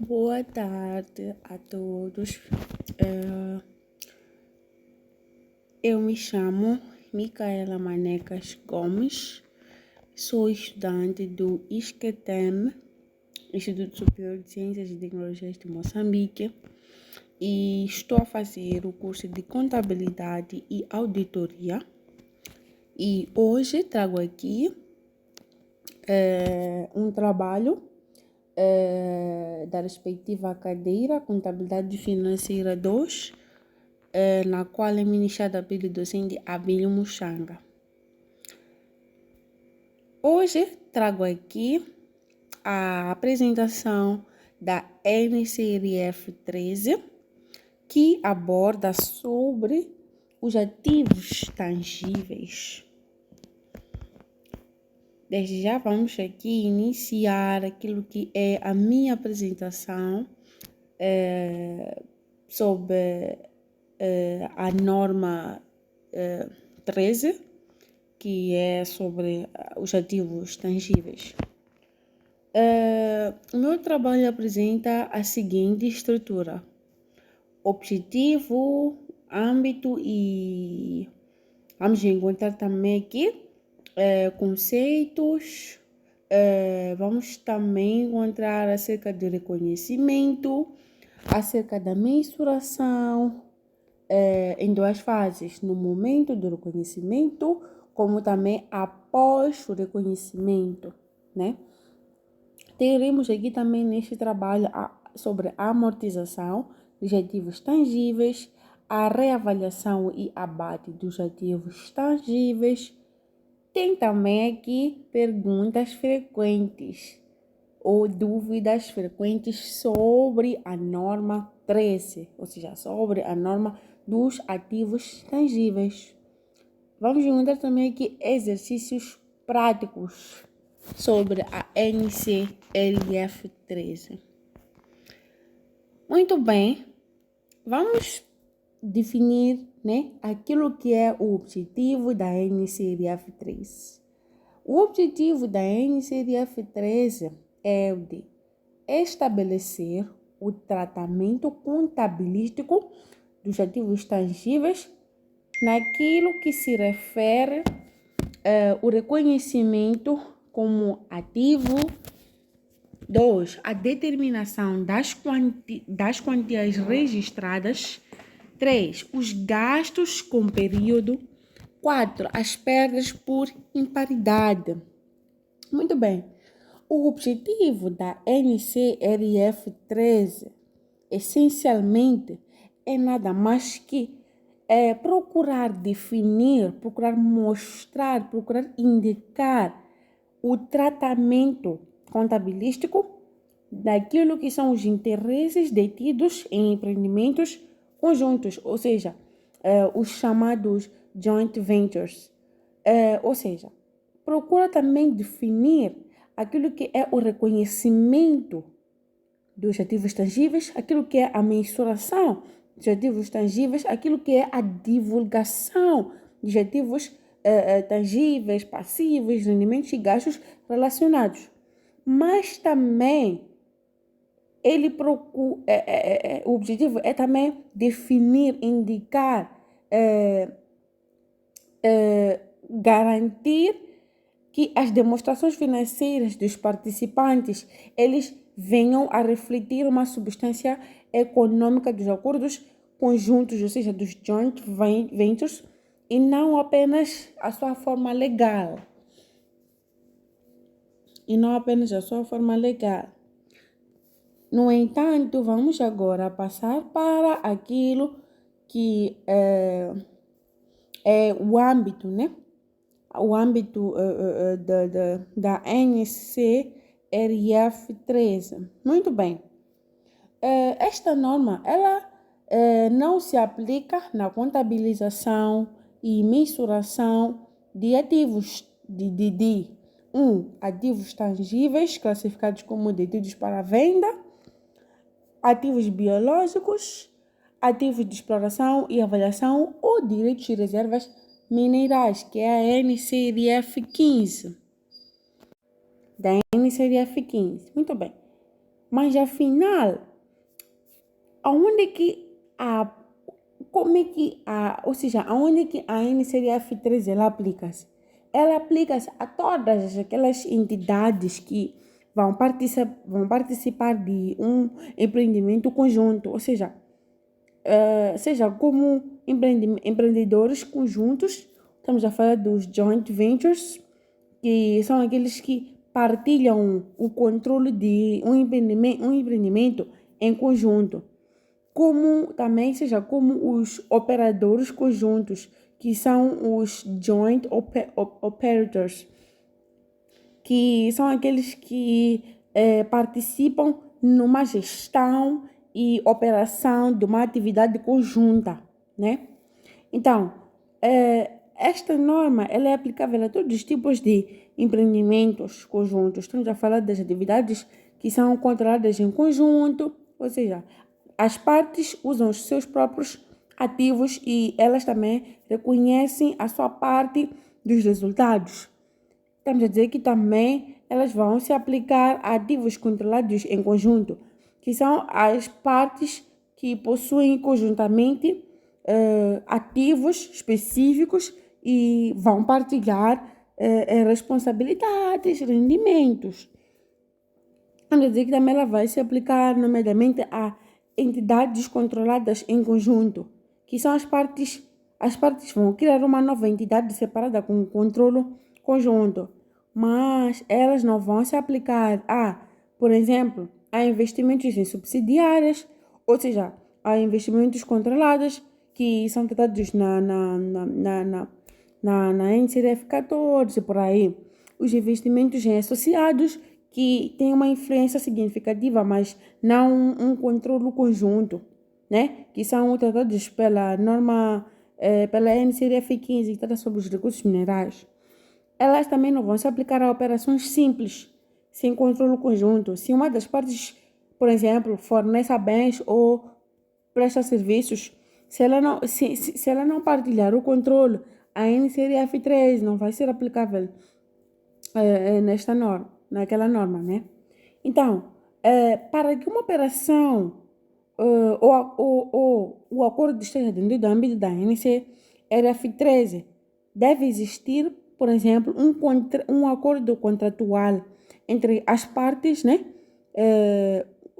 Boa tarde a todos. Eh, Eu me chamo Micaela Manecas Gomes, sou estudante do ISCTEM, Instituto Superior de Ciências e Tecnologias de Moçambique, e estou a fazer o curso de Contabilidade e Auditoria. E hoje trago aqui um trabalho da respectiva cadeira Contabilidade Financeira 2, na qual é ministrada pelo docente Abílio Muxanga. Hoje trago aqui a apresentação da NCRF 13, que aborda sobre os ativos tangíveis. Desde já vamos aqui iniciar aquilo que é a minha apresentação sobre a norma 13, que é sobre os ativos tangíveis. O meu trabalho apresenta a seguinte estrutura: objetivo, âmbito e vamos encontrar também aqui conceitos. Vamos também encontrar acerca do reconhecimento, acerca da mensuração, em duas fases: no momento do reconhecimento, como também após o reconhecimento, né? Teremos aqui também neste trabalho sobre a amortização dos ativos tangíveis, a reavaliação e abate dos ativos tangíveis. Tem também aqui perguntas frequentes ou dúvidas frequentes sobre a norma 13, ou seja, sobre a norma dos ativos tangíveis. Vamos encontrar também aqui exercícios práticos sobre a NCRF 13. Muito bem, vamos definir, aquilo que é o objetivo da NCRF 13. O objetivo da NCRF 13 é o de estabelecer o tratamento contabilístico dos ativos tangíveis naquilo que se refere o reconhecimento como ativo. 2. A determinação das quantias registradas. 3. Os gastos com período. 4. As perdas por imparidade. Muito bem. O objetivo da NCRF 13, essencialmente, é nada mais que procurar definir, procurar mostrar, procurar indicar o tratamento contabilístico daquilo que são os interesses detidos em empreendimentos conjuntos, ou seja, os chamados joint ventures. Ou seja, procura também definir aquilo que é o reconhecimento dos ativos tangíveis, aquilo que é a mensuração dos ativos tangíveis, aquilo que é a divulgação dos ativos tangíveis, passivos, rendimentos e gastos relacionados. Mas também ele procura, o objetivo é também definir, indicar, garantir que as demonstrações financeiras dos participantes eles venham a refletir uma substância econômica dos acordos conjuntos, ou seja, dos joint ventures, e não apenas a sua forma legal. No entanto, vamos agora passar para aquilo que é o âmbito, O âmbito da NCRF 13. Muito bem. Esta norma, ela não se aplica na contabilização e mensuração de ativos ativos tangíveis classificados como detidos para venda, ativos biológicos, ativos de exploração e avaliação ou direitos e reservas minerais, que é a NCRF 15. Da NCRF 15. Muito bem. Mas afinal, aonde que a como é que ou seja, aonde que a NCDF13 ela aplica-se? Ela aplica-se a todas aquelas entidades que vão participar de um empreendimento conjunto, ou seja como empreendedores conjuntos, estamos a falar dos joint ventures, que são aqueles que partilham o controle de um empreendimento em conjunto, como também seja como os operadores conjuntos, que são os joint operators, que são aqueles que participam numa gestão e operação de uma atividade conjunta, né? Então, esta norma ela é aplicável a todos os tipos de empreendimentos conjuntos. Estamos a falar das atividades que são controladas em conjunto, ou seja, as partes usam os seus próprios ativos e elas também reconhecem a sua parte dos resultados. Estamos a dizer que também elas vão se aplicar a ativos controlados em conjunto, que são as partes que possuem conjuntamente ativos específicos e vão partilhar responsabilidades, rendimentos. Vamos dizer que também ela vai se aplicar, nomeadamente, a entidades controladas em conjunto, que são as partes. As partes vão criar uma nova entidade separada com controle conjunto, mas elas não vão se aplicar por exemplo, a investimentos em subsidiárias, ou seja, a investimentos controlados que são tratados na NCDF 14, por aí. Os investimentos em associados que têm uma influência significativa, mas não um controle conjunto, né? Que são tratados pela norma, pela NCDF 15, que trata sobre os recursos minerais. Elas também não vão se aplicar a operações simples, sem controle conjunto. Se uma das partes, por exemplo, fornece bens ou presta serviços, se ela não partilhar o controle, a NCDF3 não vai ser aplicável nesta norma, naquela norma, né? Então, para que uma operação ou o acordo esteja dentro do âmbito da NCDF13, deve existir, por exemplo, um acordo contratual entre as partes, né?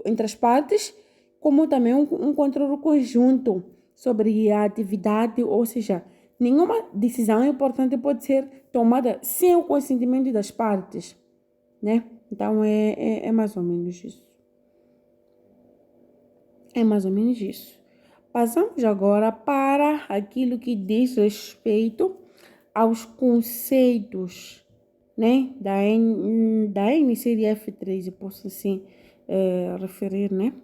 Entre as partes, como também um controle conjunto sobre a atividade, ou seja, nenhuma decisão importante pode ser tomada sem o consentimento das partes, né? Então, é mais ou menos isso. É mais ou menos isso. Passamos agora para aquilo que diz respeito aos conceitos, né, da NCDF13, posso assim referir, né?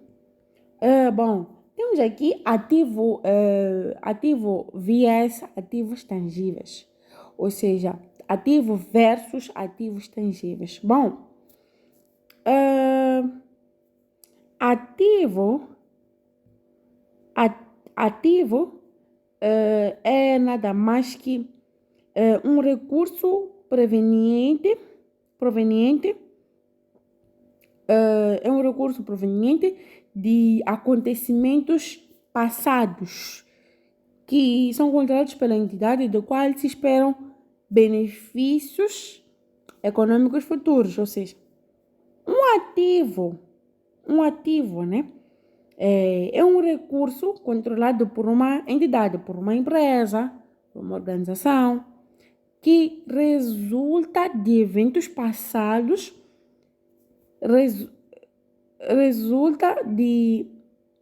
Bom, temos aqui ativo vs ativos tangíveis, ou seja, ativo versus ativos tangíveis. Bom, ativo é nada mais que um recurso é um recurso proveniente de acontecimentos passados que são controlados pela entidade do qual se esperam benefícios econômicos futuros, ou seja, um ativo, né? É um recurso controlado por uma entidade, por uma empresa, por uma organização, que resulta de eventos passados, resulta de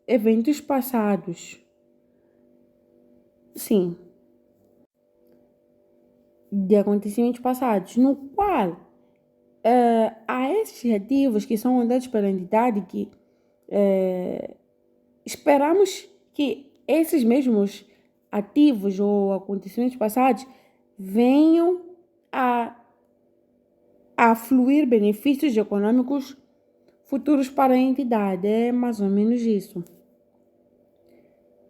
eventos passados, sim, de acontecimentos passados, no qual há esses ativos que são dados pela entidade que esperamos que esses mesmos ativos ou acontecimentos passados venham a fluir benefícios econômicos futuros para a entidade. É mais ou menos isso.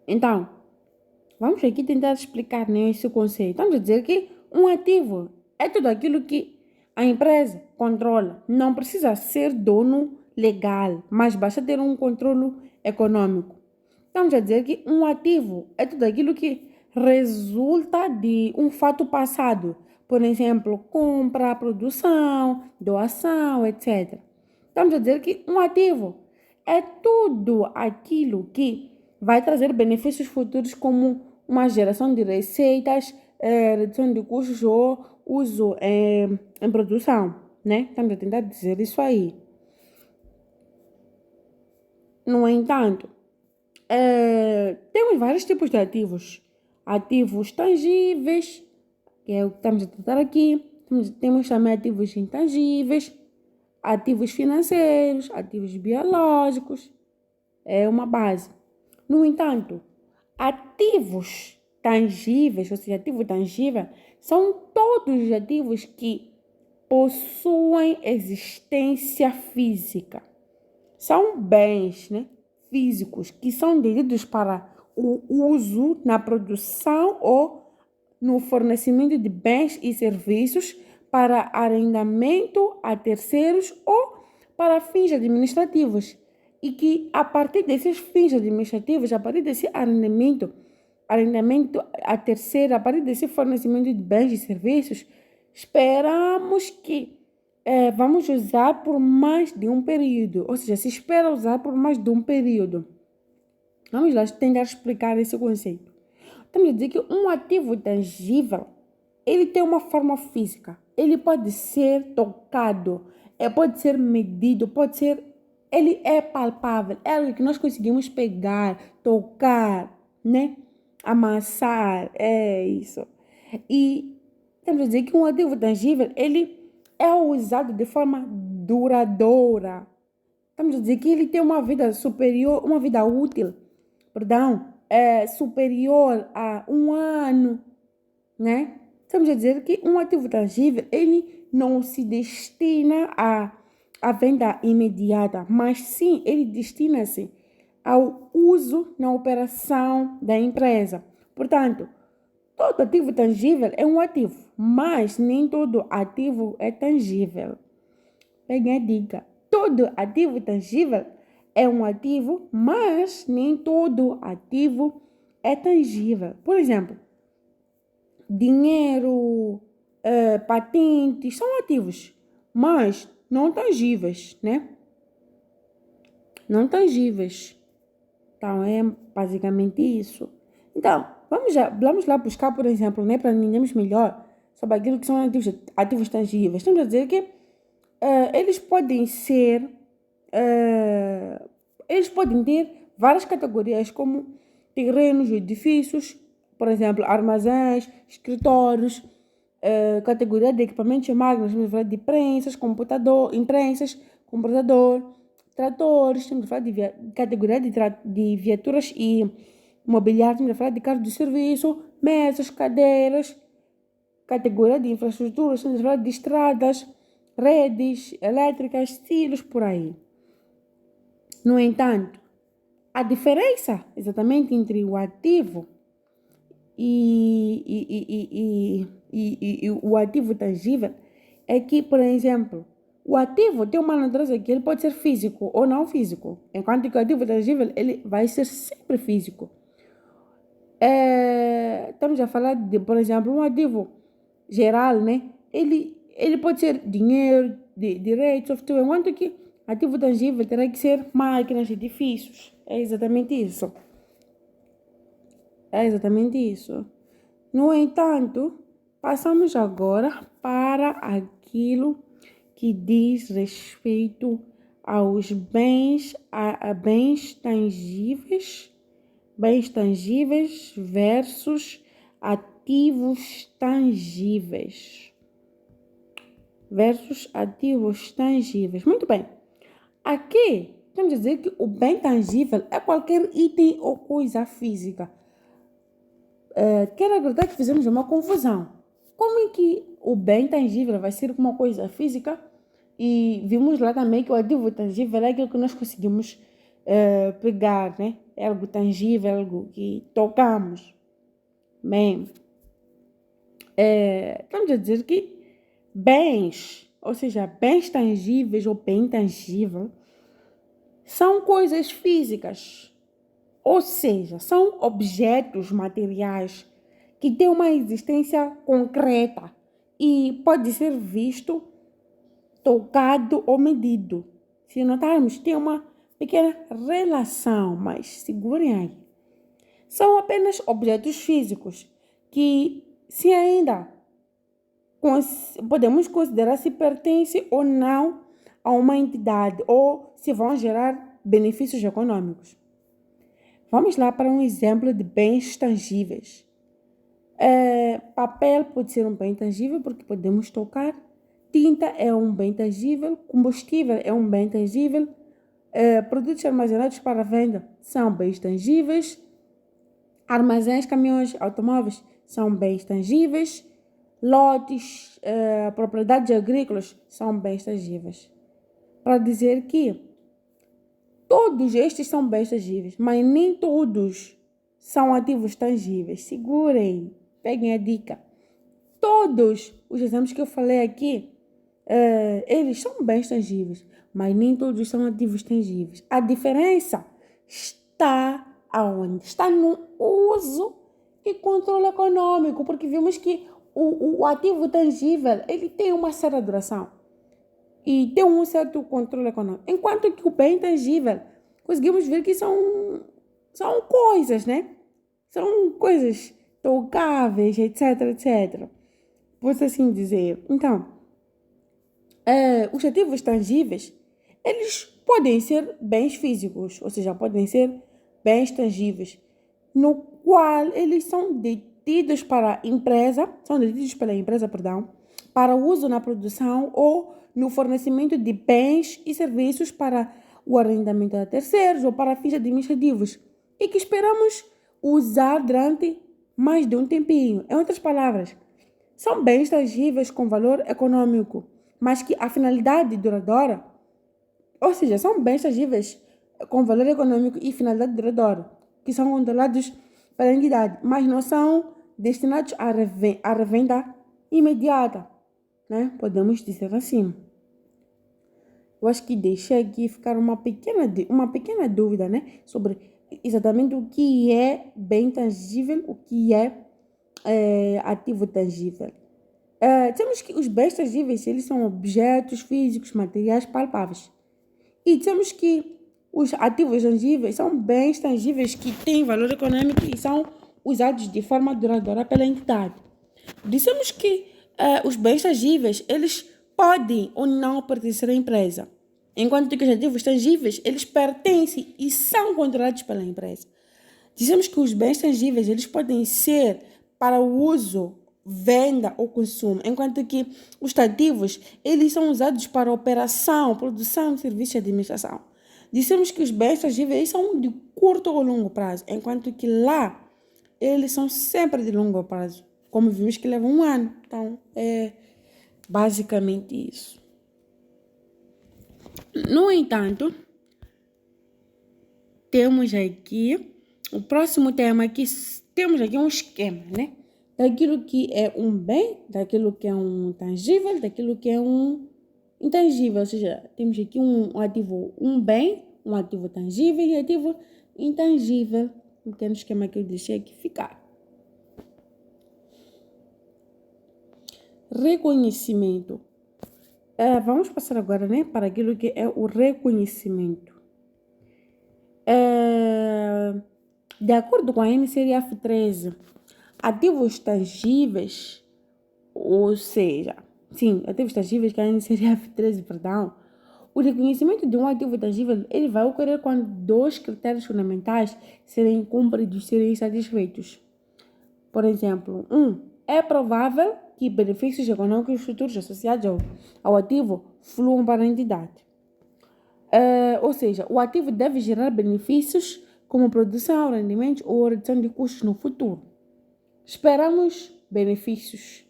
Então, vamos aqui tentar explicar, né, esse conceito. Vamos dizer que um ativo é tudo aquilo que a empresa controla. Não precisa ser dono legal, mas basta ter um controle econômico. Estamos a dizer que um ativo é tudo aquilo que resulta de um fato passado. Por exemplo, compra, produção, doação, etc. Estamos a dizer que um ativo é tudo aquilo que vai trazer benefícios futuros, como uma geração de receitas, redução de custos ou uso em produção, né? Estamos a tentar dizer isso aí. No entanto, temos vários tipos de ativos. Ativos tangíveis, que é o que estamos a tratar aqui. Temos também ativos intangíveis, ativos financeiros, ativos biológicos. É uma base. No entanto, ativos tangíveis, ou seja, ativo tangível, são todos os ativos que possuem existência física. São bens, né, físicos que são dedicados para o uso na produção ou no fornecimento de bens e serviços, para arrendamento a terceiros ou para fins administrativos. E que a partir desses fins administrativos, a partir desse arrendamento a terceiro, a partir desse fornecimento de bens e serviços, esperamos que vamos usar por mais de um período, ou seja, se espera usar por mais de um período. Vamos lá tentar explicar esse conceito. Estamos a dizer que um ativo tangível, ele tem uma forma física, ele pode ser tocado, pode ser medido, ele é palpável, é algo que nós conseguimos pegar, tocar, né? Amassar, é isso. E temos a dizer que um ativo tangível, ele é usado de forma duradoura. Estamos a dizer que ele tem uma vida superior, uma vida útil, perdão, superior a um ano, né? Estamos a dizer que um ativo tangível, ele não se destina à venda imediata, mas sim, ele destina-se ao uso na operação da empresa. Portanto, todo ativo tangível é um ativo, mas nem todo ativo é tangível. Peguem a dica. Todo ativo tangível é um ativo, mas nem todo ativo é tangível. Por exemplo, dinheiro, patentes são ativos, mas não tangíveis, né? Não tangíveis. Então, é basicamente isso. Então, vamos lá buscar, por exemplo, né, para entendermos melhor sobre aquilo que são ativos tangíveis. Estamos a dizer que eles podem ser, eles podem ter várias categorias, como terrenos, edifícios, por exemplo, armazéns, escritórios, categoria de equipamentos e máquinas, estamos a falar de imprensas, computador, tratores, estamos a falar de categoria de viaturas e mobiliário, estamos a falar de carros de serviço, mesas, cadeiras, categoria de infraestrutura, estamos a falar de estradas, redes elétricas, silos, por aí. No entanto, a diferença exatamente entre o ativo e o ativo tangível é que, por exemplo, o ativo tem uma natureza que ele pode ser físico ou não físico, enquanto que o ativo tangível ele vai ser sempre físico. Estamos a falar de, por exemplo, um ativo geral, né? Ele pode ser dinheiro, direito, software, enquanto que ativo tangível terá que ser máquinas, edifícios. É exatamente isso. É exatamente isso. No entanto, passamos agora para aquilo que diz respeito aos bens tangíveis versus ativos tangíveis. Muito bem. Aqui, temos a dizer que o bem tangível é qualquer item ou coisa física. Quero acreditar que fizemos uma confusão. Como é que o bem tangível vai ser uma coisa física? E vimos lá também que o ativo tangível é aquilo que nós conseguimos pegar, né? É algo tangível, algo que tocamos. Bem, estamos a dizer que bens, ou seja, bens tangíveis ou bem tangível, são coisas físicas, ou seja, são objetos materiais que têm uma existência concreta e pode ser visto, tocado ou medido. Se notarmos, tem uma pequena relação, mas segurem aí. São apenas objetos físicos que, se ainda podemos considerar se pertence ou não a uma entidade ou se vão gerar benefícios econômicos. Vamos lá para um exemplo de bens tangíveis. Papel pode ser um bem tangível porque podemos tocar. Tinta é um bem tangível. Combustível é um bem tangível. Produtos armazenados para venda são bens tangíveis. Armazéns, caminhões, automóveis são bens tangíveis. Lotes, propriedades agrícolas são bens tangíveis. Para dizer que todos estes são bens tangíveis, mas nem todos são ativos tangíveis. Segurem, peguem a dica. Todos os exemplos que eu falei aqui, eles são bens tangíveis, mas nem todos são ativos tangíveis. A diferença está aonde? Está no uso e controle econômico, porque vimos que o ativo tangível, ele tem uma certa duração e tem um certo controle econômico. Enquanto que o bem tangível, conseguimos ver que são coisas, né? São coisas tocáveis, etc, etc. Posso assim dizer. Então, os ativos tangíveis, eles podem ser bens físicos, ou seja, podem ser bens tangíveis, no qual eles são detidos pela empresa, para uso na produção ou no fornecimento de bens e serviços para o arrendamento a terceiros ou para fins administrativos e que esperamos usar durante mais de um tempinho. Em outras palavras, são bens tangíveis com valor econômico, mas que a finalidade duradoura, ou seja, são bens tangíveis com valor econômico e finalidade duradoura, que são controlados pela entidade, mas não são destinados à revenda imediata, né? Podemos dizer assim. Eu acho que deixei aqui ficar uma pequena dúvida, né? Sobre exatamente o que é bem tangível, o que é ativo tangível. Temos que os bens tangíveis, eles são objetos físicos, materiais palpáveis. E temos que os ativos tangíveis são bens tangíveis que têm valor econômico e são usados de forma duradoura pela entidade. Dissemos que os bens tangíveis, eles podem ou não pertencer à empresa, enquanto que os ativos tangíveis, eles pertencem e são controlados pela empresa. Dizemos que os bens tangíveis, eles podem ser para o uso, venda ou consumo, enquanto que os ativos, eles são usados para operação, produção de serviços de administração. Dissemos que os bens tangíveis são de curto ou longo prazo, enquanto que lá, eles são sempre de longo prazo, como vimos que levam um ano. Então, é basicamente isso. No entanto, temos aqui o próximo tema aqui, temos aqui um esquema, né? Daquilo que é um bem, daquilo que é um tangível, daquilo que é um intangível. Ou seja, temos aqui um ativo, um bem, um ativo tangível e ativo intangível. Um pequeno esquema que eu deixei aqui ficar. Reconhecimento. Vamos passar agora, né, para aquilo que é o reconhecimento. De acordo com a NCRF 13, ativos tangíveis, ou seja, ativos tangíveis que a NCRF 13, perdão, o reconhecimento de um ativo tangível, ele vai ocorrer quando dois critérios fundamentais serem cumpridos, serem satisfeitos. Por exemplo, é provável que benefícios econômicos futuros associados ao ativo fluam para a entidade. Ou seja, o ativo deve gerar benefícios como produção, rendimento ou redução de custos no futuro. Esperamos benefícios.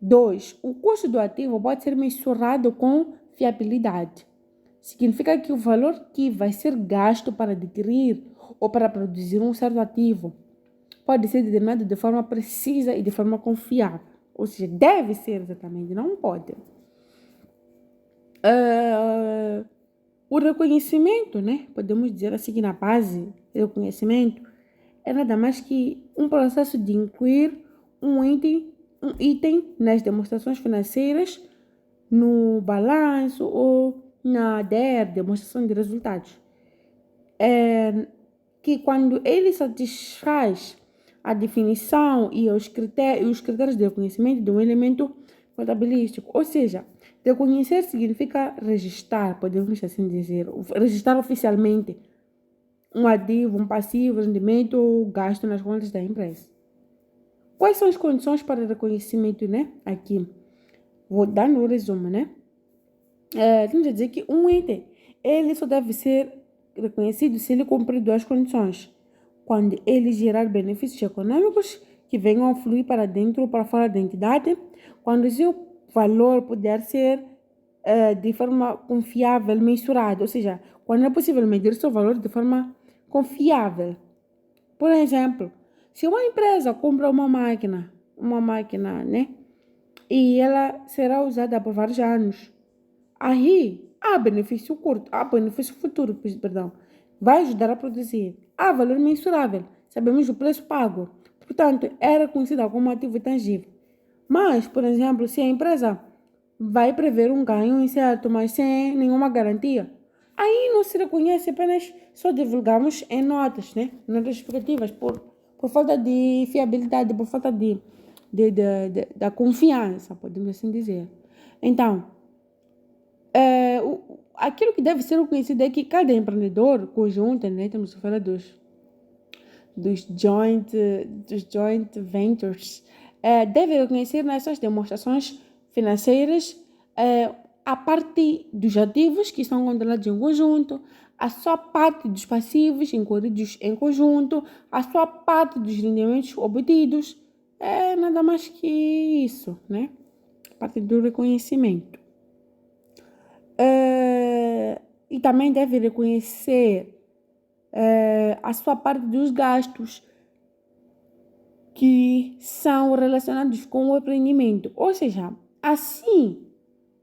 2. O custo do ativo pode ser mensurado com fiabilidade. Significa que o valor que vai ser gasto para adquirir ou para produzir um certo ativo pode ser determinado de forma precisa e de forma confiável. Ou seja, deve ser exatamente, não pode. O reconhecimento, né? Podemos dizer assim que na base do reconhecimento é nada mais que um processo de incluir um item nas demonstrações financeiras, no balanço ou na DER, demonstração de resultados. Que quando ele satisfaz a definição e os critérios de reconhecimento de um elemento contabilístico. Ou seja, reconhecer significa registrar, podemos assim dizer, registrar oficialmente um ativo, um passivo, rendimento ou gasto nas contas da empresa. Quais são as condições para reconhecimento, né? Aqui, vou dar no resumo, né? Temos a dizer que um item, ele só deve ser reconhecido se ele cumprir duas condições. Quando ele gerar benefícios econômicos que venham a fluir para dentro ou para fora da entidade, quando seu valor puder ser de forma confiável mensurado, ou seja, quando é possível medir seu valor de forma confiável. Por exemplo, se uma empresa compra uma máquina, né, e ela será usada por vários anos, aí há benefício curto, há benefício futuro, perdão, vai ajudar a produzir, há valor mensurável, sabemos o preço pago, portanto, era conhecida como ativo tangível. Mas, por exemplo, se a empresa vai prever um ganho incerto, mas sem nenhuma garantia, aí não se reconhece, apenas só divulgamos em notas, né? Notas explicativas, por falta de fiabilidade, por falta da confiança, podemos assim dizer. Então, aquilo que deve ser reconhecido é que cada empreendedor conjunto, né? Temos que falar dos joint ventures, deve reconhecer nessas demonstrações financeiras a parte dos ativos que são controlados em conjunto, a sua parte dos passivos incluídos em conjunto, a sua parte dos rendimentos obtidos, nada mais que isso, né? A parte do reconhecimento. E também deve reconhecer a sua parte dos gastos que são relacionados com o empreendimento. Ou seja, assim,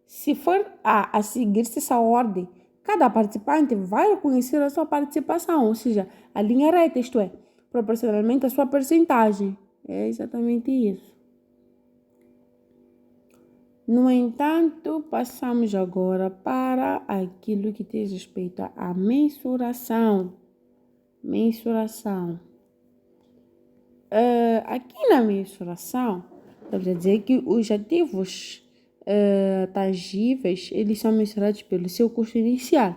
se for a seguir-se essa ordem, cada participante vai reconhecer a sua participação, ou seja, a linha reta, isto é, proporcionalmente à sua percentagem. É exatamente isso. No entanto, passamos agora para aquilo que diz respeito à mensuração. Aqui na mensuração, dá para dizer que os ativos tangíveis, eles são mensurados pelo seu custo inicial,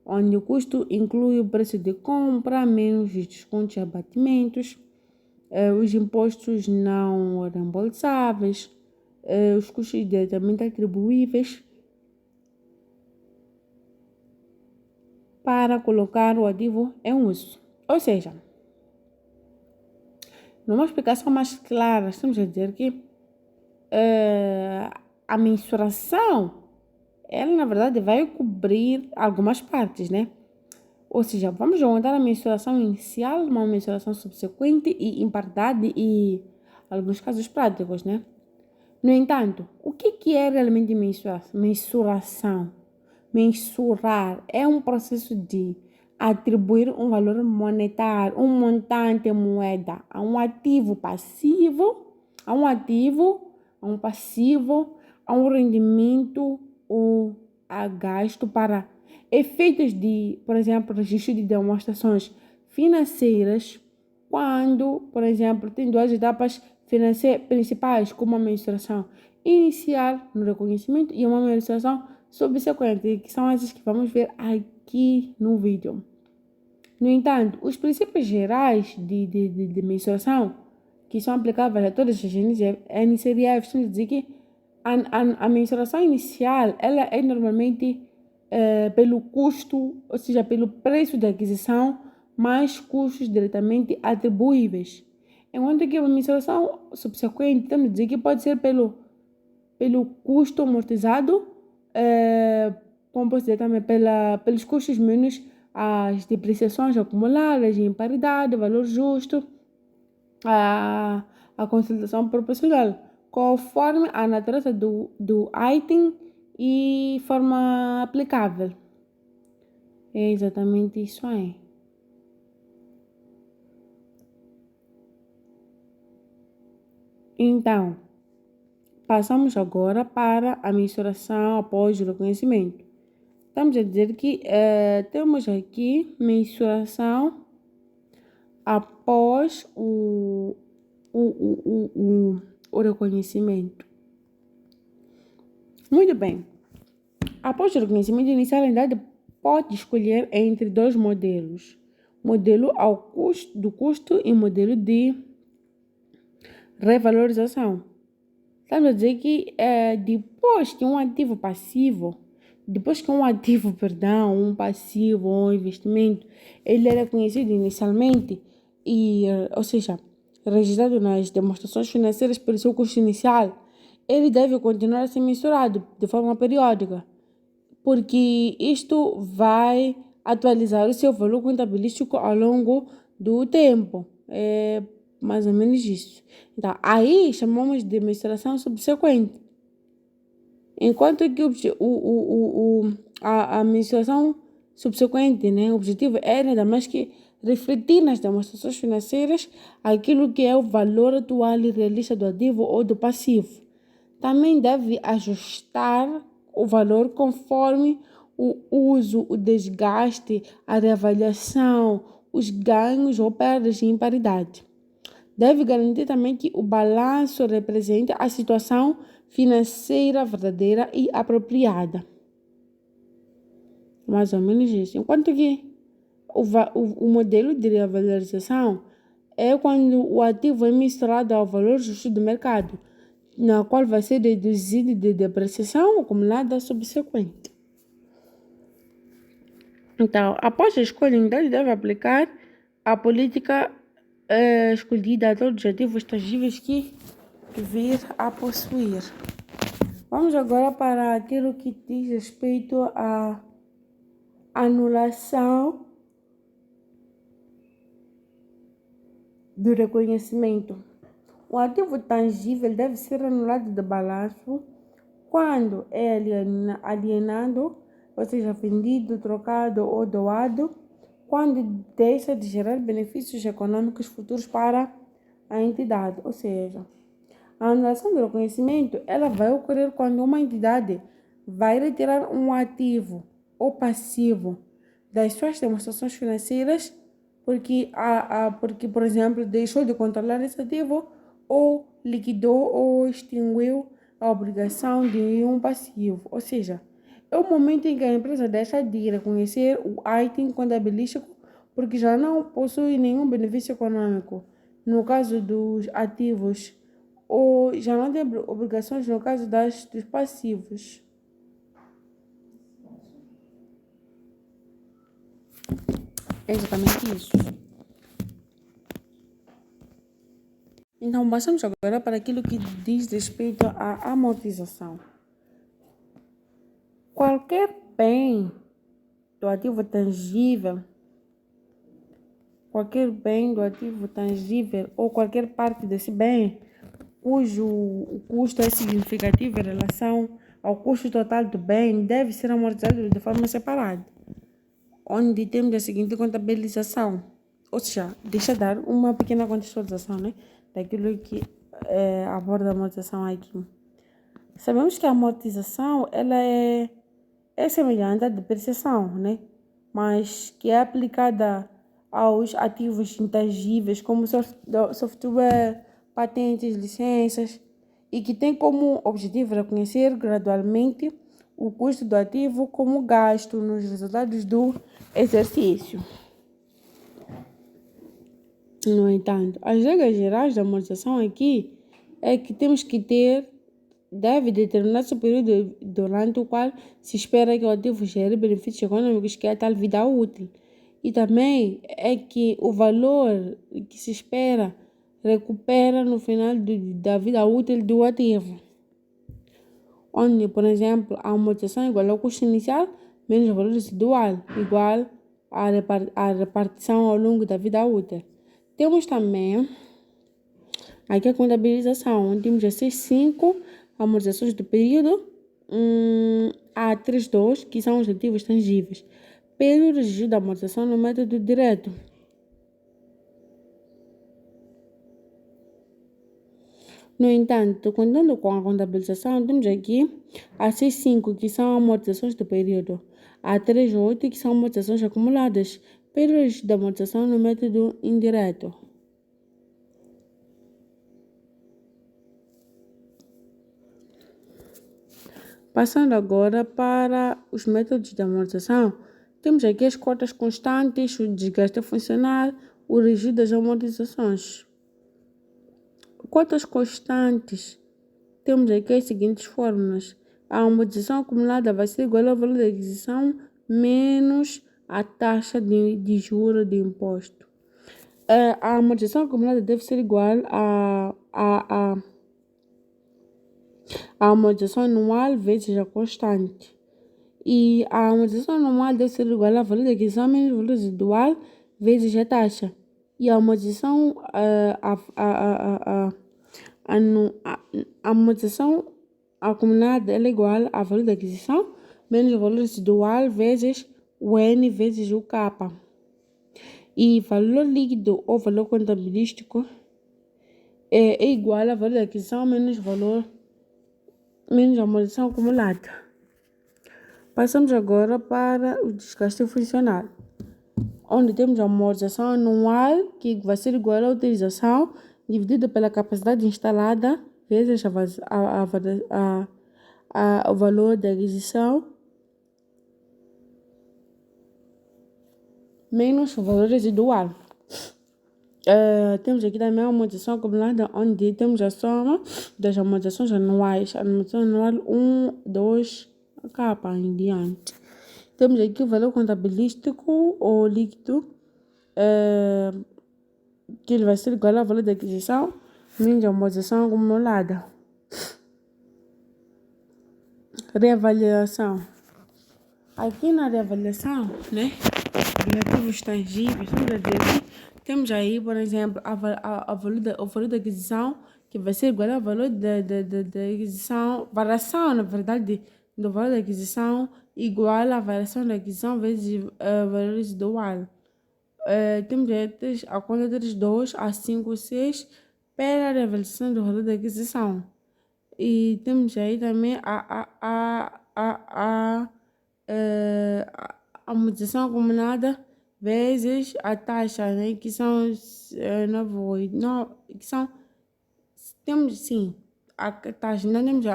onde o custo inclui o preço de compra, menos os descontos e abatimentos, os impostos não reembolsáveis, os custos diretamente atribuíveis para colocar o ativo em uso. Ou seja, numa explicação mais clara, estamos a dizer que a mensuração, ela na verdade vai cobrir algumas partes, né? Ou seja, vamos juntar a mensuração inicial, uma mensuração subsequente e impartialidade e alguns casos práticos, né? No entanto, o que é realmente mensuração? Mensurar é um processo de atribuir um valor monetário, um montante moeda a um ativo passivo, a um passivo, a um rendimento ou a gasto para efeitos de, por exemplo, registro de demonstrações financeiras, quando, por exemplo, tem duas etapas financeiras principais, como a mensuração inicial no reconhecimento e uma mensuração subsequente, que são essas que vamos ver aqui no vídeo. No entanto, os princípios gerais de mensuração, que são aplicáveis a todas as NCDFs, estão a dizer que a mensuração inicial, ela é normalmente pelo custo, ou seja, pelo preço da aquisição, mais custos diretamente atribuíveis. Enquanto que a mensuração subsequente, estamos a dizer que pode ser pelo custo amortizado, como posso dizer também, pelos custos menos as depreciações acumuladas em paridade, valor justo, a consolidação proporcional, conforme a natureza do item e forma aplicável. É exatamente isso aí. Então, passamos agora para a mensuração após o reconhecimento. Estamos a dizer que temos aqui mensuração após o, o, o, o reconhecimento. Muito bem. Após o reconhecimento inicial, a entidade pode escolher entre dois modelos. Modelo do custo e modelo de revalorização. Estamos a dizer que depois que um ativo, um passivo ou um investimento, ele é reconhecido inicialmente ou seja, registrado nas demonstrações financeiras pelo seu custo inicial, ele deve continuar a ser mensurado de forma periódica, porque isto vai atualizar o seu valor contabilístico ao longo do tempo. É mais ou menos isso. Então, aí chamamos de mensuração subsequente. Enquanto que a mensuração subsequente, né, o objetivo é nada mais que refletir nas demonstrações financeiras aquilo que é o valor atual e realista do ativo ou do passivo. Também deve ajustar o valor conforme o uso, o desgaste, a reavaliação, os ganhos ou perdas em paridade. Deve garantir também que o balanço represente a situação financeira verdadeira e apropriada. Mais ou menos isso. Enquanto que o modelo de revalorização é quando o ativo é misturado ao valor justo do mercado, na qual vai ser deduzido de depreciação acumulada subsequente. Então, após a escolha, ele deve aplicar a política escolhida a todos os ativos tangíveis que vir a possuir. Vamos agora para aquilo que diz respeito à anulação do reconhecimento. O ativo tangível deve ser anulado do balanço quando é alienado, ou seja, vendido, trocado ou doado, quando deixa de gerar benefícios econômicos futuros para a entidade. Ou seja, a anulação do reconhecimento ela vai ocorrer quando uma entidade vai retirar um ativo ou passivo das suas demonstrações financeiras porque, por exemplo, deixou de controlar esse ativo ou liquidou ou extinguiu a obrigação de um passivo. Ou seja, é o momento em que a empresa deixa de reconhecer o item contabilístico porque já não possui nenhum benefício econômico no caso dos ativos ou já não tem obrigações no caso dos passivos. É exatamente isso. Então, passamos agora para aquilo que diz respeito à amortização. Qualquer bem do ativo tangível, ou qualquer parte desse bem cujo o custo é significativo em relação ao custo total do bem, deve ser amortizado de forma separada, onde temos a seguinte contabilização. Ou seja, deixa eu dar uma pequena contextualização, né, daquilo que aborda a amortização aqui. Sabemos que a amortização ela é semelhante à depreciação, né, mas que é aplicada aos ativos intangíveis como software, patentes, licenças, e que tem como objetivo reconhecer gradualmente o custo do ativo como gasto nos resultados do exercício. No entanto, as regras gerais da amortização aqui é que deve determinar-se o período durante o qual se espera que o ativo gere benefícios econômicos, que é a tal vida útil. E também é que o valor que se espera recupera no final da vida útil do ativo. Onde, por exemplo, a amortização é igual ao custo inicial menos o valor residual, igual à repartição ao longo da vida útil. Temos também aqui a contabilização, onde temos essas 5 amortizações do período A32, que são os ativos tangíveis. pelo registro da amortização no método direto. No entanto, contando com a contabilização, temos aqui a C5, que são amortizações do período, a 3.8, que são amortizações acumuladas, pelo registro da amortização no método indireto. Passando agora para os métodos de amortização, temos aqui as cotas constantes, o desgaste funcional, o registro das amortizações. Cotas constantes, temos aqui as seguintes fórmulas. A amortização acumulada vai ser igual ao valor da aquisição menos a taxa de juros de imposto. A amortização acumulada deve ser igual a amortização anual vezes a constante. E a amortização anual deve ser igual ao valor da aquisição menos o valor residual vezes a taxa. E a amortização, a amortização acumulada é igual ao valor da aquisição menos o valor residual vezes o N vezes o K. E valor líquido ou valor contabilístico é igual ao valor da aquisição menos a amortização acumulada. Passamos agora para o desgaste funcional, onde temos a amortização anual, que vai ser igual à utilização dividida pela capacidade instalada vezes o valor da aquisição menos o valor residual. Temos aqui também a amortização acumulada, onde temos a soma das amortizações anuais, a amortização anual 1, 2, K em diante. Temos aqui o valor contabilístico ou líquido, que ele vai ser igual ao valor da aquisição menos a amortização acumulada. Reavaliação. Aqui na reavaliação, né, de ativos tangíveis, temos aí, por exemplo, o valor da aquisição, que vai ser igual ao valor da aquisição, variação, na verdade, do valor da aquisição, igual à variação da aquisição vezes o valor residual. Temos a conta 3.2 a 5.6 pela reavaliação do valor da aquisição. E temos aí também a amortização acumulada vezes a taxa, né, que são 9.8, que são, temos sim a taxa, não temos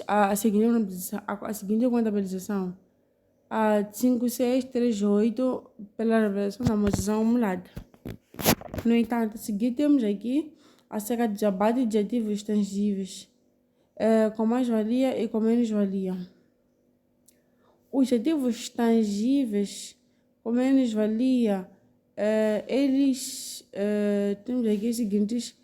a seguinte contabilização, a 5.638 pela revelação da amortização acumulada. No entanto, a seguir temos aqui acerca de abate de ativos tangíveis, com mais-valia e com menos-valia. Os ativos tangíveis com menos-valia, eles temos aqui as seguintes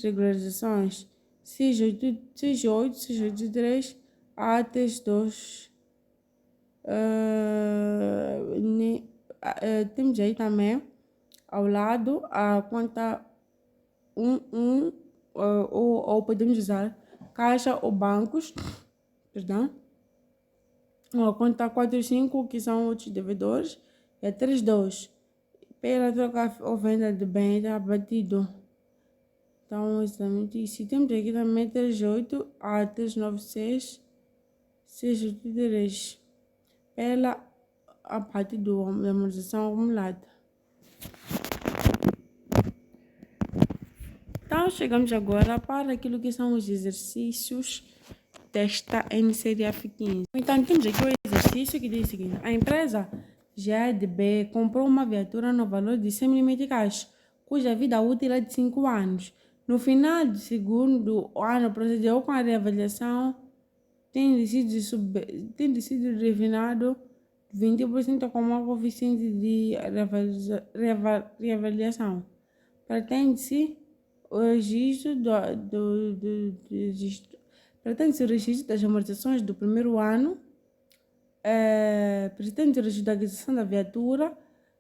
regularizações: CJ8, CJ3, ATES2. Temos aí também ao lado a conta 1, ou podemos usar caixa ou bancos, perdão. A conta 4.5, que são outros devedores, e a 3.2 pela troca ou venda de bens abatido. Então, exatamente isso. Temos aqui também 3.8 a 3.9.6, 6.3 pela abate da amortização acumulada. Então, chegamos agora para aquilo que são os exercícios desta NCDF 15. Então, temos aqui o exercício que diz o seguinte: a empresa GADB comprou uma viatura no valor de 100 mil meticais, cuja vida útil é de 5 anos. No final do segundo ano, procedeu com a reavaliação, tendo sido refinado 20% como a coeficiente de reavaliação. Pretende-se o registro Pretende-se o registro das amortizações do primeiro ano, pretende-se o registro da aquisição da viatura,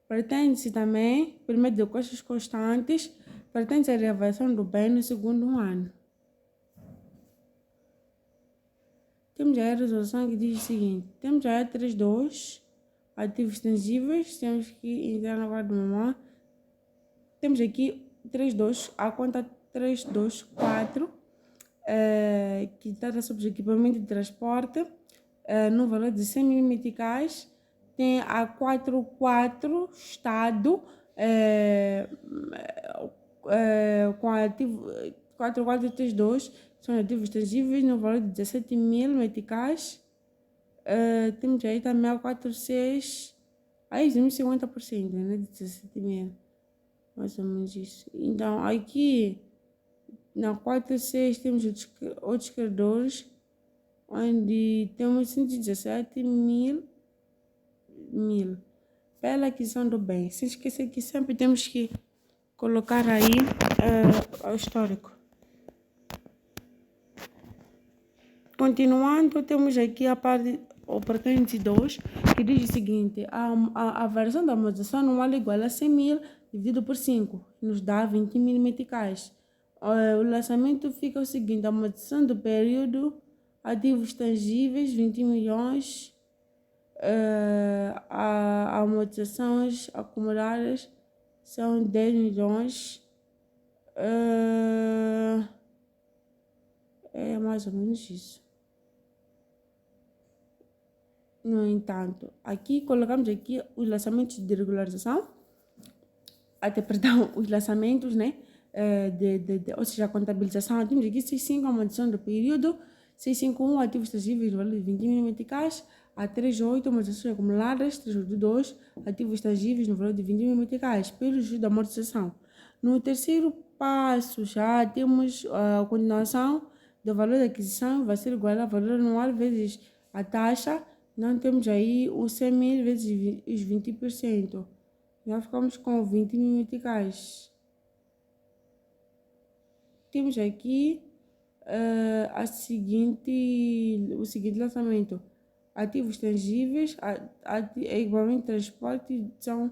pretende-se também, por meio de custos constantes, pretende-se a reavaliação do bem no segundo ano. Temos aí a resolução que diz o seguinte: temos aí a 3.2, ativos tangíveis, temos que entrar na guarda de mamãe. Temos aqui 32, a conta 324, que trata sobre equipamento de transporte, no valor de 100 mil meticais. Tem a 44 Estado, com ativo 4432, são ativos tangíveis no valor de 17 mil meticais. Temos aí também a 46, aí temos 50%, né, de 17 mil, mais ou menos isso. Então aqui na 46 temos outros credores, onde temos 117 mil. Pela aquisição do bem. Se esquecer que sempre temos que colocar aí o histórico. Continuando, temos aqui a parte, o pertence 2, que diz o seguinte: a variação da amortização anual igual a 100 mil dividido por 5, nos dá 20 mil meticais. O lançamento fica o seguinte: a amortização do período, ativos tangíveis, 20 milhões, amortizações acumuladas são 10 milhões, é mais ou menos isso. No entanto, aqui colocamos aqui os lançamentos de regularização, os lançamentos, né, ou seja, a contabilização. Temos aqui 65, amortização do período, 651, ativos tangíveis, valor de 20 mil meticais, a 38, amortizações acumuladas, 382, ativos tangíveis no valor de 20 mil meticais, pelo juros da amortização. No terceiro passo, já temos a continuação do valor da aquisição, vai ser igual ao valor anual vezes a taxa. Não temos aí os 100 mil vezes os 20%. Já ficamos com 20 mil meticais. Temos aqui o seguinte lançamento. Ativos tangíveis, equipamento de transporte são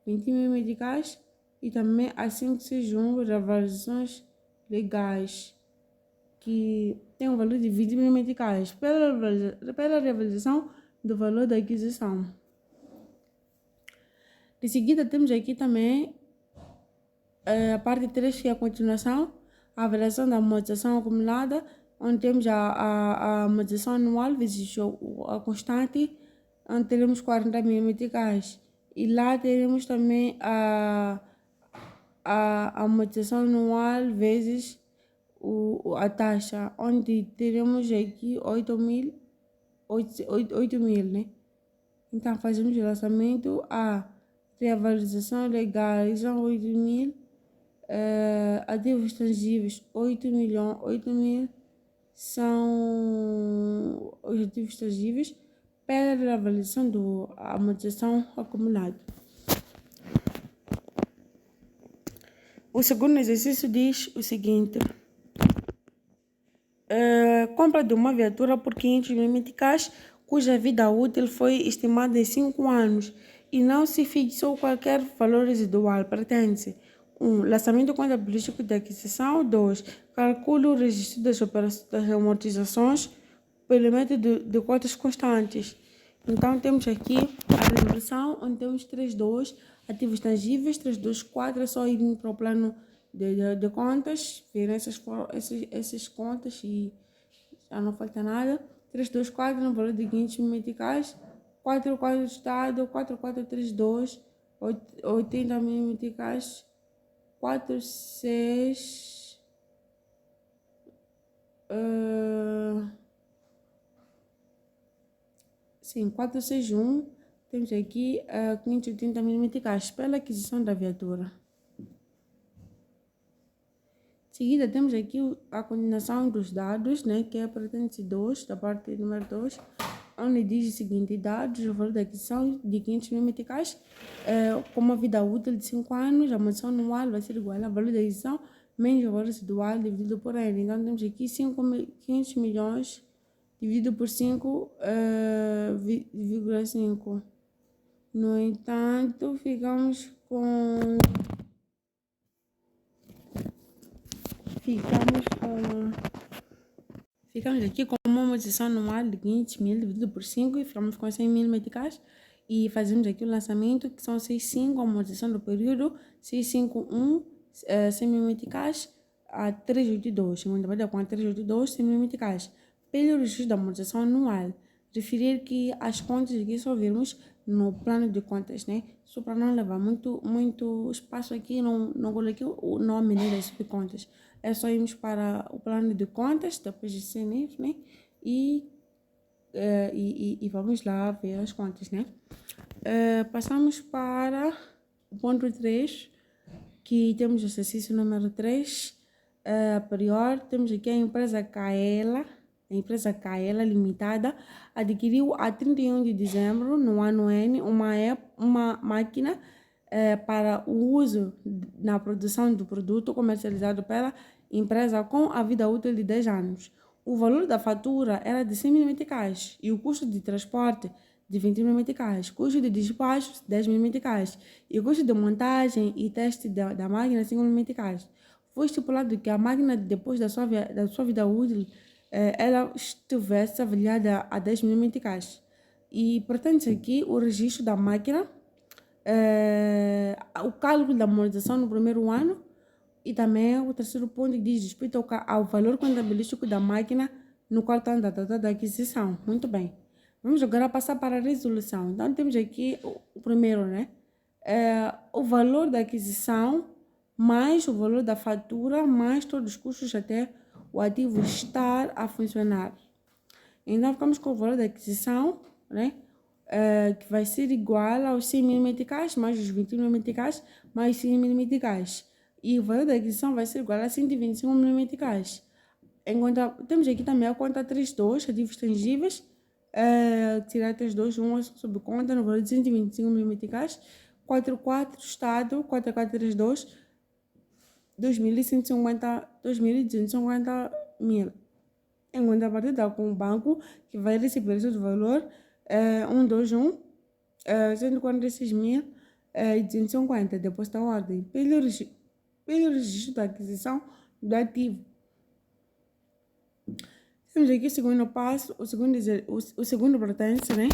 20 mil meticais. E também a 561 revalorizações legais, que tem um valor de 20 mil meticais pela revalorização do valor da aquisição. De seguida, temos aqui também a parte 3, que é a continuação, a avaliação da amortização acumulada, onde temos a amortização anual vezes a constante, onde teremos 40 mil meticais. E lá teremos também a amortização anual vezes a taxa, onde teremos aqui 8 mil, né? Então fazemos o lançamento, a revalorização legal são 8 mil, ativos tangíveis 8 mil são os ativos tangíveis pela reavaliação da amortização acumulada. O segundo exercício diz o seguinte: compra de uma viatura por 500 mil meticais, cuja vida útil foi estimada em 5 anos e não se fixou qualquer valor residual. Pertence: 1. Lançamento contabilístico de aquisição. 2. Calcule o registro das amortizações pelo método de cotas constantes. Então, temos aqui a resolução, onde temos 3.2, ativos tangíveis, 3.2.4, é só ir para o plano de contas, ver essas contas e já não falta nada. 3.2.4 no valor de 500 mil meticais, 4.4 do Estado, 4.432, 80 mil meticais, 4.6... Sim, 461, temos aqui 580 mil meticais pela aquisição da viatura. Em seguida, temos aqui a continuação dos dados, né, que é a pertence 2, da parte número 2, onde diz o seguinte: dados, o valor da aquisição de 500 mil meticais, com uma vida útil de 5 anos, a amortização anual vai ser igual ao valor da aquisição menos o valor residual dividido por N. Então, temos aqui 500 milhões dividido por 5,5. No entanto, ficamos aqui com uma amortização anual de 500 mil dividido por 5 e ficamos com 100 mil meticais. e fazemos aqui o lançamento, que são 65, amortização do período, 651, 100 mil meticais, a 382, segunda vez com a 382, 100 mil meticais. Pelo registro da amortização anual, referir que as contas aqui só virmos no plano de contas, né? Só para não levar muito espaço aqui, não coloquei o nome, né, das subcontas. É só irmos para o plano de contas, depois de CNF, né? E vamos lá ver as contas, né? Passamos para o ponto 3, que temos o exercício número 3, prior, temos aqui a empresa Kaela Limitada, adquiriu a 31 de dezembro, no ano N, uma máquina para o uso na produção do produto comercializado pela empresa com a vida útil de 10 anos. O valor da fatura era de 100 mil meticais e o custo de transporte de 20 mil meticais, custo de despacho 10 mil meticais e o custo de montagem e teste da máquina 5 mil meticais. Foi estipulado que a máquina, depois da sua vida útil, ela estivesse avaliada a 10 mil meticais. E, portanto, aqui o registro da máquina, o cálculo da amortização no primeiro ano e também o terceiro ponto que diz respeito ao valor contabilístico da máquina no quarto ano da data da aquisição. Muito bem. Vamos agora passar para a resolução. Então, temos aqui o primeiro, né? O valor da aquisição mais o valor da fatura mais todos os custos até o ativo estar a funcionar. Então, ficamos com o valor da aquisição, né? Que vai ser igual aos 100 mil meticais mais os 20 mil meticais mais 100 mil meticais. E o valor da aquisição vai ser igual a 125 mil meticais. Temos aqui também a conta 32, ativos tangíveis, tirar 32, 1 sob conta no valor de 125 mil meticais, 44 Estado, 4432, 2.250 mil. Enquanto a partida com o banco, que vai receber esse valor, 121, 146 mil e 250, depois da ordem, pelo registro da aquisição do ativo. Temos aqui o segundo passo, o segundo pertence, né?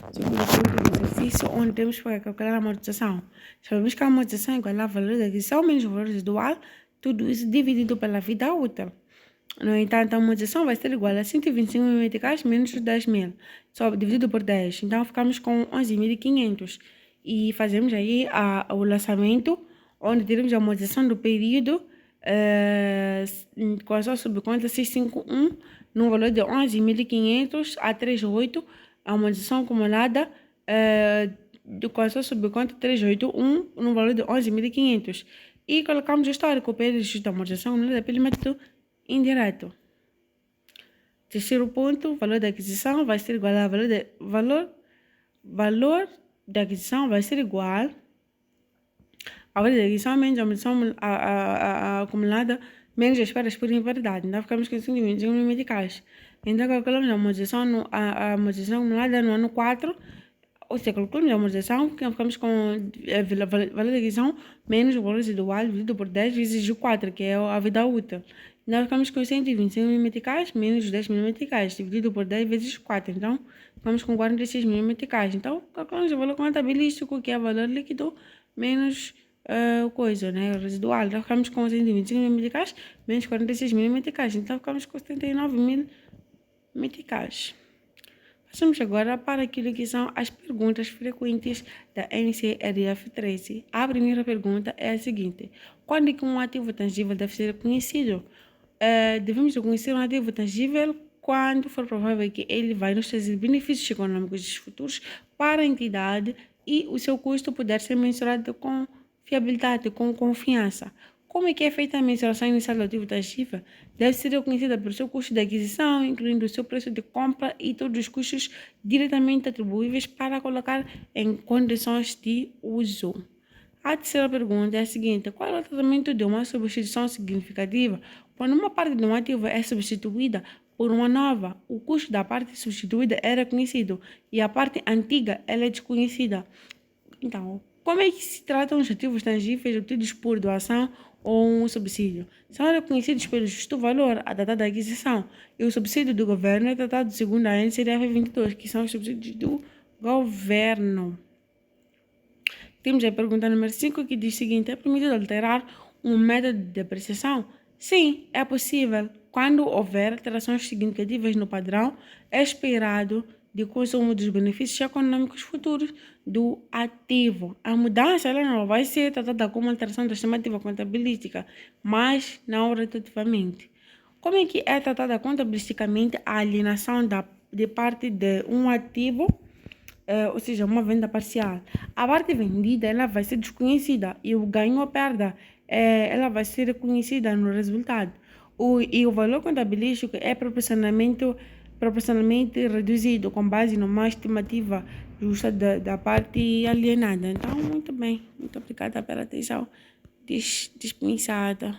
O segundo ponto do exercício, onde temos para calcular a amortização. Sabemos que a amortização é igual ao valor da aquisição menos o valor residual, tudo isso dividido pela vida útil. No entanto, a amortização vai ser igual a 125 mil meticais menos os 10 mil, só dividido por 10. Então, ficamos com 11.500. E fazemos aí o lançamento, onde teremos a amortização do período, com a sua subconta 651, no valor de 11.500 a 38, a amortização acumulada com a sua subconta 381, no valor de 11.500. E colocamos o histórico pelo registro da amortização acumulada pelo método indireto. Terceiro ponto, valor da aquisição vai ser igual ao valor da aquisição vai ser igual ao valor da aquisição menos a amortização acumulada menos as perdas por inverdade. Então, ficamos com 125 mil meticais. Então, calculamos a amortização acumulada no ano 4, ou seja, calculamos a amortização, ficamos com o valor da aquisição menos o valor residual dividido por 10 vezes o 4, que é a vida útil. Então, ficamos com 125 mil meticais menos os 10 mil meticais, dividido por 10 vezes 4. Então, ficamos com 46 mil meticais. Então, calculamos o valor contabilístico, que é o valor líquido, menos o residual. Então, ficamos com 125 mil meticais menos 46 mil meticais. Então, ficamos com 79 mil meticais. Passamos agora para aquilo que são as perguntas frequentes da NCRF 13. A primeira pergunta é a seguinte: quando é que um ativo tangível deve ser reconhecido? Devemos reconhecer um ativo tangível quando for provável que ele vai nos trazer benefícios econômicos futuros para a entidade e o seu custo puder ser mensurado com fiabilidade, com confiança. Como é que é feita a mensuração inicial do ativo tangível? Deve ser reconhecida pelo seu custo de aquisição, incluindo o seu preço de compra e todos os custos diretamente atribuíveis para colocar em condições de uso. A terceira pergunta é a seguinte: qual é o tratamento de uma substituição significativa? Quando uma parte de um ativo é substituída por uma nova, o custo da parte substituída é reconhecido e a parte antiga ela é desconhecida. Então, como é que se tratam os ativos tangíveis obtidos por doação ou um subsídio? São reconhecidos pelo justo valor, a data da aquisição, e o subsídio do governo é tratado segundo a NCRF 22, que são os subsídios do governo. Temos a pergunta número 5 que diz o seguinte: é permitido alterar um método de depreciação? Sim, é possível. Quando houver alterações significativas no padrão esperado de consumo dos benefícios econômicos futuros do ativo. A mudança ela não vai ser tratada como alteração da estimativa contabilística, mas não retroativamente. Como é que é tratada contabilisticamente a alienação de parte de um ativo, ou seja, uma venda parcial? A parte vendida ela vai ser desconhecida e o ganho ou perda ela vai ser reconhecida no resultado. E o valor contabilístico é proporcionalmente reduzido com base numa estimativa justa da parte alienada. Então, muito bem. Muito obrigada pela atenção dispensada.